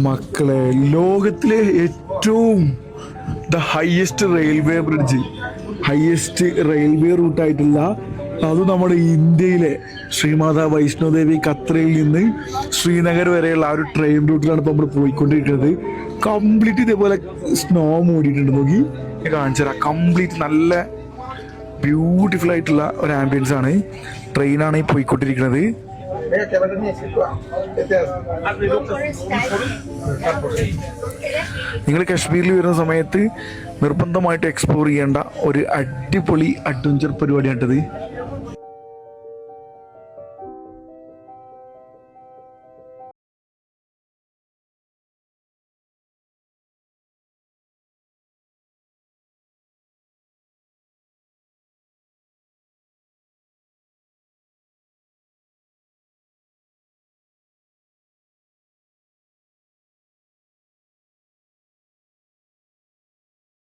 മക്കളെ, ലോകത്തിലെ ഏറ്റവും highest railway bridge, highest railway റൂട്ടായിട്ടുള്ള, അത് നമ്മുടെ ഇന്ത്യയിലെ ശ്രീമാതാ വൈഷ്ണോദേവി ഖത്രയിൽ നിന്ന് ശ്രീനഗർ വരെയുള്ള ആ ഒരു ട്രെയിൻ റൂട്ടിലാണ് ഇപ്പോൾ നമ്മൾ പോയിക്കൊണ്ടിരിക്കുന്നത്. കംപ്ലീറ്റ് ഇതേപോലെ സ്നോ മൂടിയിട്ടുണ്ട്. നോക്കി ഞാൻ കാണിച്ചു തരാം. കംപ്ലീറ്റ് നല്ല ബ്യൂട്ടിഫുൾ ആയിട്ടുള്ള ഒരു ആംബിയൻസ് ആണ്. ട്രെയിനാണ് ഈ പോയിക്കൊണ്ടിരിക്കുന്നത്. നിങ്ങൾ കാശ്മീരിൽ വരുന്ന സമയത്ത് നിർബന്ധമായിട്ട് എക്സ്പ്ലോർ ചെയ്യേണ്ട ഒരു അടിപൊളി അഡ്വഞ്ചർ പരിപാടിയാണിത്.